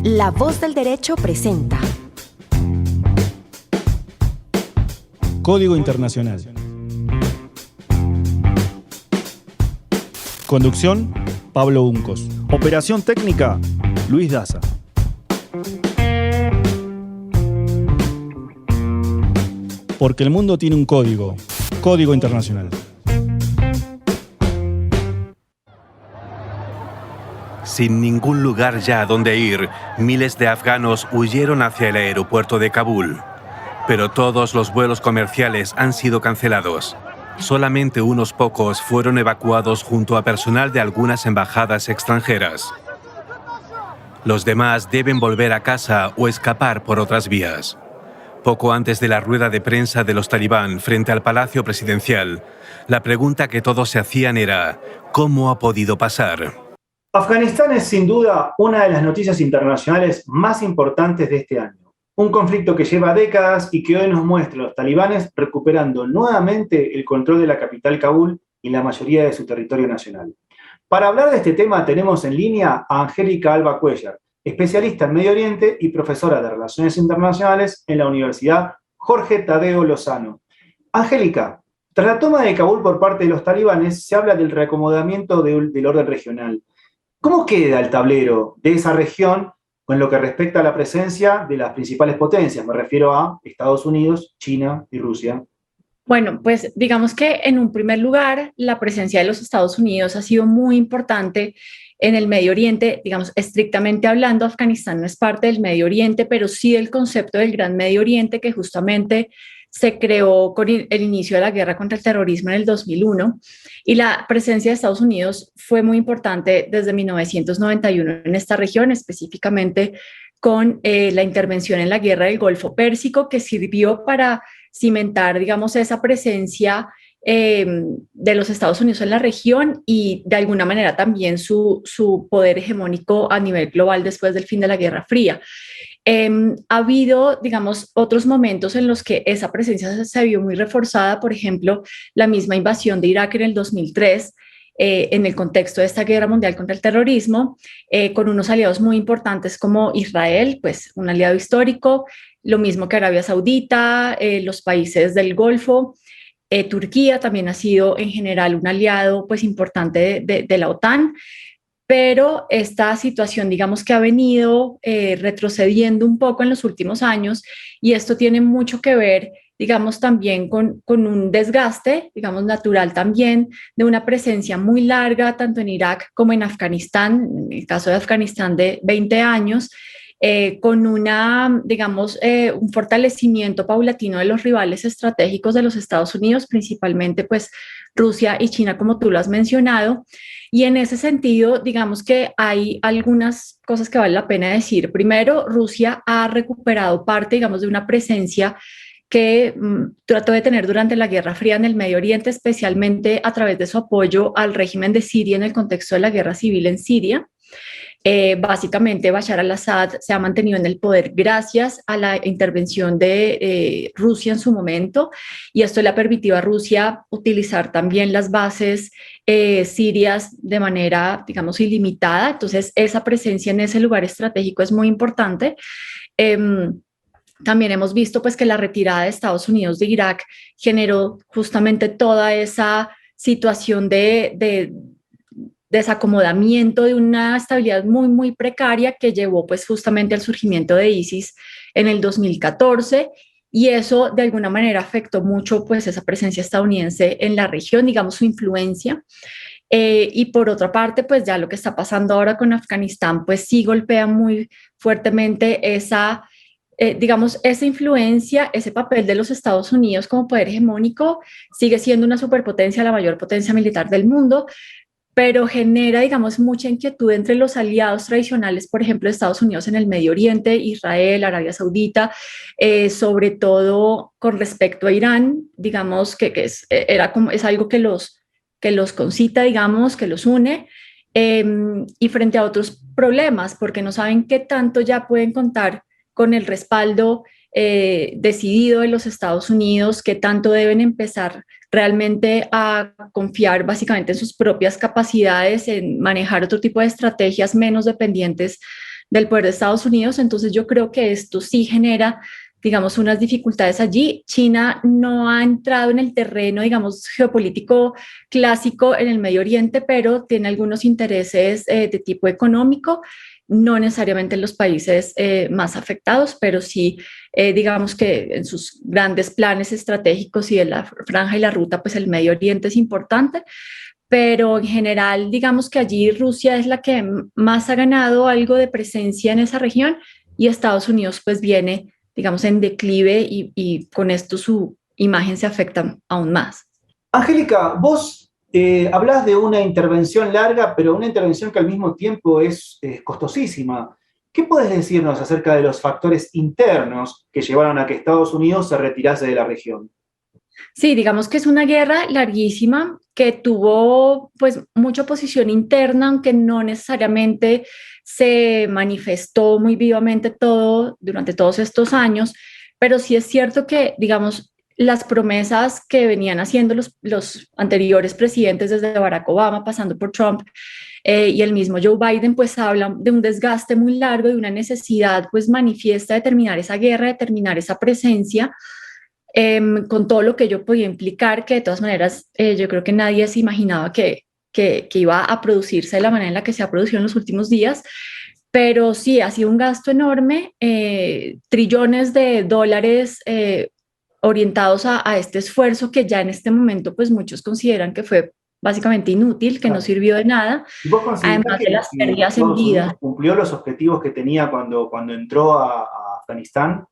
La Voz del Derecho presenta Código Internacional. Conducción, Pablo Uncos. Operación técnica, Luis Daza. Porque el mundo tiene un código. Código Internacional. Sin ningún lugar ya a donde ir, miles de afganos huyeron hacia el aeropuerto de Kabul. Pero todos los vuelos comerciales han sido cancelados. Solamente unos pocos fueron evacuados junto a personal de algunas embajadas extranjeras. Los demás deben volver a casa o escapar por otras vías. Poco antes de la rueda de prensa de los talibán frente al Palacio Presidencial, la pregunta que todos se hacían era: ¿cómo ha podido pasar? Afganistán es sin duda una de las noticias internacionales más importantes de este año. Un conflicto que lleva décadas y que hoy nos muestra a los talibanes recuperando nuevamente el control de la capital Kabul y la mayoría de su territorio nacional. Para hablar de este tema tenemos en línea a Angélica Alba Cuellar, especialista en Medio Oriente y profesora de Relaciones Internacionales en la Universidad Jorge Tadeo Lozano. Angélica, tras la toma de Kabul por parte de los talibanes, se habla del reacomodamiento del orden regional. ¿Cómo queda el tablero de esa región con lo que respecta a la presencia de las principales potencias? Me refiero a Estados Unidos, China y Rusia. Bueno, pues digamos que en un primer lugar, la presencia de los Estados Unidos ha sido muy importante en el Medio Oriente. Digamos, estrictamente hablando, Afganistán no es parte del Medio Oriente, pero sí del concepto del Gran Medio Oriente, que justamente se creó con el inicio de la guerra contra el terrorismo en el 2001, y la presencia de Estados Unidos fue muy importante desde 1991 en esta región, específicamente con la intervención en la guerra del Golfo Pérsico, que sirvió para cimentar, digamos, esa presencia de los Estados Unidos en la región y de alguna manera también su poder hegemónico a nivel global después del fin de la Guerra Fría. Ha habido, digamos, otros momentos en los que esa presencia se vio muy reforzada, por ejemplo, la misma invasión de Irak en el 2003, en el contexto de esta guerra mundial contra el terrorismo, con unos aliados muy importantes como Israel, pues un aliado histórico, lo mismo que Arabia Saudita, los países del Golfo. Turquía también ha sido en general un aliado pues importante de la OTAN, pero esta situación digamos que ha venido retrocediendo un poco en los últimos años, y esto tiene mucho que ver digamos también con un desgaste digamos natural también de una presencia muy larga tanto en Irak como en Afganistán, en el caso de Afganistán de 20 años, con un fortalecimiento paulatino de los rivales estratégicos de los Estados Unidos, principalmente pues Rusia y China, como tú lo has mencionado. Y en ese sentido, digamos que hay algunas cosas que vale la pena decir. Primero, Rusia ha recuperado parte, digamos, de una presencia que trató de tener durante la Guerra Fría en el Medio Oriente, especialmente a través de su apoyo al régimen de Siria en el contexto de la guerra civil en Siria. Básicamente Bashar al-Assad se ha mantenido en el poder gracias a la intervención de Rusia en su momento, y esto le ha permitido a Rusia utilizar también las bases sirias de manera, digamos, ilimitada. Entonces, esa presencia en ese lugar estratégico es muy importante. También hemos visto pues, que la retirada de Estados Unidos de Irak generó justamente toda esa situación de desacomodamiento, de una estabilidad muy, muy precaria que llevó pues justamente al surgimiento de ISIS en el 2014, y eso de alguna manera afectó mucho pues esa presencia estadounidense en la región, digamos su influencia. Y por otra parte, pues ya lo que está pasando ahora con Afganistán, pues sí golpea muy fuertemente esa influencia, ese papel de los Estados Unidos como poder hegemónico. Sigue siendo una superpotencia, la mayor potencia militar del mundo, pero genera, digamos, mucha inquietud entre los aliados tradicionales, por ejemplo, Estados Unidos en el Medio Oriente, Israel, Arabia Saudita, sobre todo con respecto a Irán, digamos, que es algo que los concita, digamos, que los une, y frente a otros problemas, porque no saben qué tanto ya pueden contar con el respaldo decidido de los Estados Unidos, qué tanto deben empezar realmente a confiar básicamente en sus propias capacidades, en manejar otro tipo de estrategias menos dependientes del poder de Estados Unidos. Entonces yo creo que esto sí genera, digamos, unas dificultades allí. China no ha entrado en el terreno, digamos, geopolítico clásico en el Medio Oriente, pero tiene algunos intereses de tipo económico, no necesariamente en los países más afectados, pero sí, digamos que en sus grandes planes estratégicos y de la franja y la ruta, pues el Medio Oriente es importante. Pero en general, digamos que allí Rusia es la que más ha ganado algo de presencia en esa región y Estados Unidos pues viene, digamos, en declive y con esto su imagen se afecta aún más. Angélica, vos hablás de una intervención larga, pero una intervención que al mismo tiempo es costosísima. ¿Qué podés decirnos acerca de los factores internos que llevaron a que Estados Unidos se retirase de la región? Sí, digamos que es una guerra larguísima que tuvo pues mucha oposición interna, aunque no necesariamente se manifestó muy vivamente todo durante todos estos años, pero sí es cierto que, digamos, las promesas que venían haciendo los anteriores presidentes, desde Barack Obama, pasando por Trump, y el mismo Joe Biden, pues hablan de un desgaste muy largo, de una necesidad pues manifiesta de terminar esa guerra, de terminar esa presencia, con todo lo que ello podía implicar, que de todas maneras yo creo que nadie se imaginaba que iba a producirse de la manera en la que se ha producido en los últimos días, pero sí, ha sido un gasto enorme, trillones de dólares orientados a este esfuerzo que ya en este momento pues muchos consideran que fue básicamente inútil, que no sirvió de nada, ¿Vos considerás además de las que pérdidas en Estados vida. Unidos cumplió los objetivos que tenía cuando entró a Afganistán?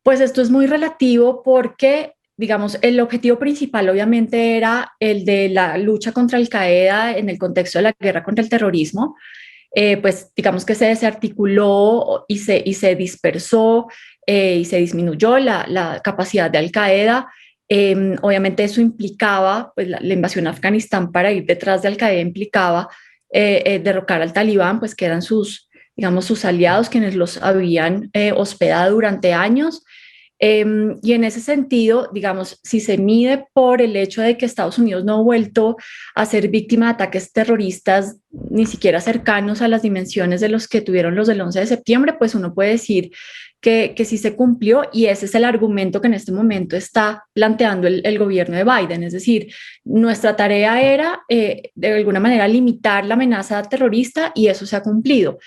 Pues esto es muy relativo porque, digamos, el objetivo principal obviamente era el de la lucha contra Al Qaeda en el contexto de la guerra contra el terrorismo. Pues digamos que se desarticuló y se dispersó y se disminuyó la capacidad de Al Qaeda. Obviamente eso implicaba, pues la invasión a Afganistán para ir detrás de Al Qaeda implicaba derrocar al Talibán, pues que eran sus, digamos, sus aliados quienes los habían hospedado durante años. Y en ese sentido, digamos, si se mide por el hecho de que Estados Unidos no ha vuelto a ser víctima de ataques terroristas ni siquiera cercanos a las dimensiones de los que tuvieron los del 11 de septiembre, pues uno puede decir que sí se cumplió, y ese es el argumento que en este momento está planteando el gobierno de Biden. Es decir, nuestra tarea era de alguna manera limitar la amenaza terrorista y eso se ha cumplido.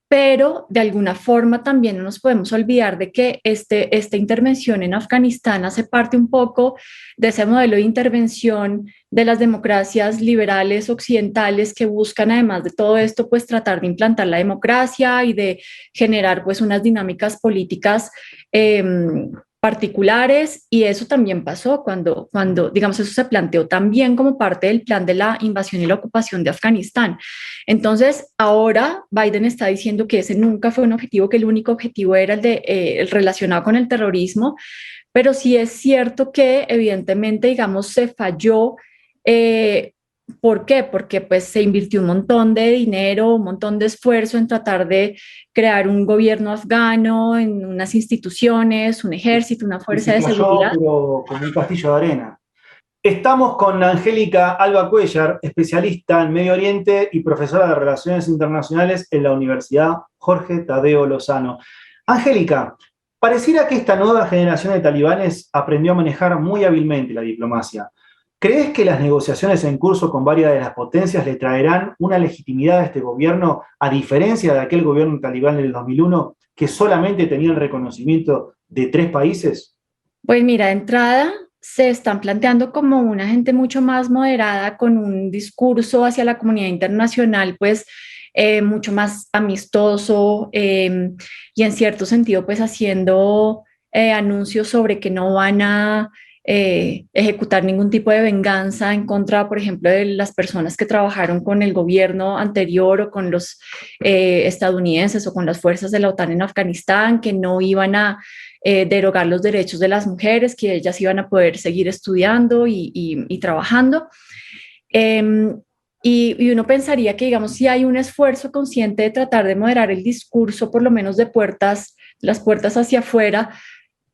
Pero de alguna forma también no nos podemos olvidar de que esta intervención en Afganistán hace parte un poco de ese modelo de intervención de las democracias liberales occidentales que buscan, además de todo esto, pues tratar de implantar la democracia y de generar pues unas dinámicas políticas particulares, y eso también pasó cuando, digamos, eso se planteó también como parte del plan de la invasión y la ocupación de Afganistán. Entonces, ahora Biden está diciendo que ese nunca fue un objetivo, que el único objetivo era el relacionado con el terrorismo, pero sí es cierto que evidentemente, digamos, se falló. ¿Por qué? Porque pues se invirtió un montón de dinero, un montón de esfuerzo en tratar de crear un gobierno afgano, en unas instituciones, un ejército, una fuerza de seguridad. Pero con un castillo de arena. Estamos con Angélica Alba Cuellar, especialista en Medio Oriente y profesora de Relaciones Internacionales en la Universidad Jorge Tadeo Lozano. Angélica, pareciera que esta nueva generación de talibanes aprendió a manejar muy hábilmente la diplomacia. ¿Crees que las negociaciones en curso con varias de las potencias le traerán una legitimidad a este gobierno, a diferencia de aquel gobierno talibán del 2001, que solamente tenía el reconocimiento de 3 países? Pues mira, de entrada se están planteando como una gente mucho más moderada, con un discurso hacia la comunidad internacional, pues mucho más amistoso, y en cierto sentido, pues haciendo anuncios sobre que no van a ejecutar ningún tipo de venganza en contra, por ejemplo, de las personas que trabajaron con el gobierno anterior o con los estadounidenses o con las fuerzas de la OTAN en Afganistán, que no iban a derogar los derechos de las mujeres, que ellas iban a poder seguir estudiando y trabajando. Y uno pensaría que, digamos, si hay un esfuerzo consciente de tratar de moderar el discurso, por lo menos de las puertas hacia afuera.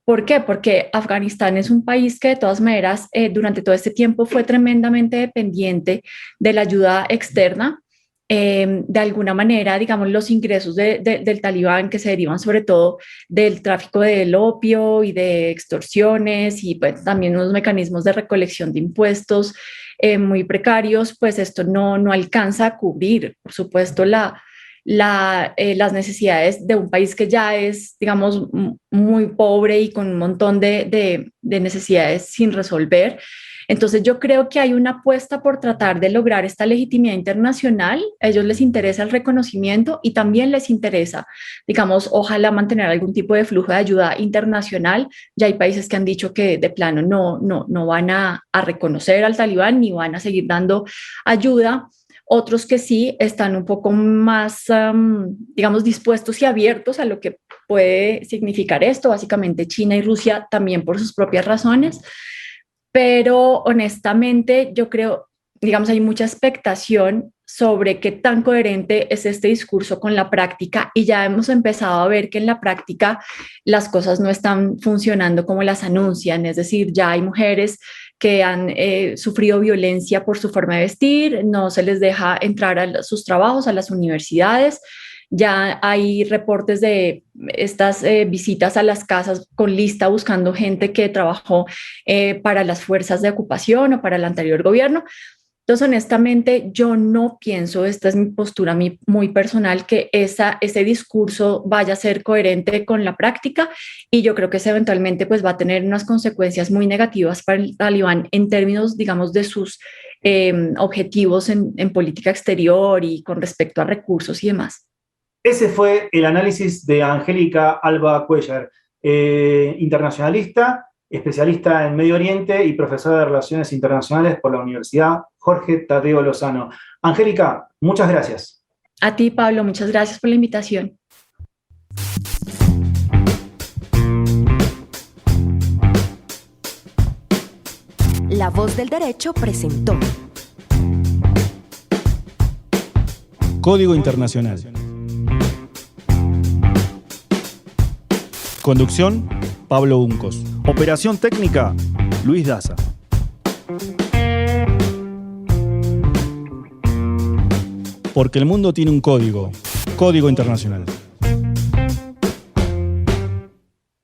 ¿Por qué? Porque Afganistán es un país que de todas maneras durante todo este tiempo fue tremendamente dependiente de la ayuda externa. de alguna manera, digamos, los ingresos del talibán que se derivan sobre todo del tráfico del opio y de extorsiones y pues, también unos mecanismos de recolección de impuestos muy precarios, pues esto no alcanza a cubrir, por supuesto, las necesidades de un país que ya es, digamos, muy pobre y con un montón de necesidades sin resolver. Entonces yo creo que hay una apuesta por tratar de lograr esta legitimidad internacional. A ellos les interesa el reconocimiento y también les interesa, digamos, ojalá mantener algún tipo de flujo de ayuda internacional. Ya hay países que han dicho que de plano no van a reconocer al talibán ni van a seguir dando ayuda. Otros que sí están un poco más, digamos, dispuestos y abiertos a lo que puede significar esto. Básicamente China y Rusia también por sus propias razones. Pero honestamente yo creo, digamos, hay mucha expectación sobre qué tan coherente es este discurso con la práctica y ya hemos empezado a ver que en la práctica las cosas no están funcionando como las anuncian, es decir, ya hay mujeres que han sufrido violencia por su forma de vestir, no se les deja entrar a sus trabajos, a las universidades. Ya hay reportes de estas visitas a las casas con lista buscando gente que trabajó para las fuerzas de ocupación o para el anterior gobierno. Entonces, honestamente, yo no pienso, esta es mi postura muy personal, que ese discurso vaya a ser coherente con la práctica y yo creo que eso eventualmente pues, va a tener unas consecuencias muy negativas para el talibán en términos, digamos, de sus objetivos en política exterior y con respecto a recursos y demás. Ese fue el análisis de Angélica Alba Cuellar, internacionalista, especialista en Medio Oriente y profesora de Relaciones Internacionales por la Universidad Jorge Tadeo Lozano. Angélica, muchas gracias. A ti, Pablo, muchas gracias por la invitación. La Voz del Derecho presentó Código Internacional. Conducción, Pablo Uncos. Operación técnica, Luis Daza. Porque el mundo tiene un código. Código Internacional.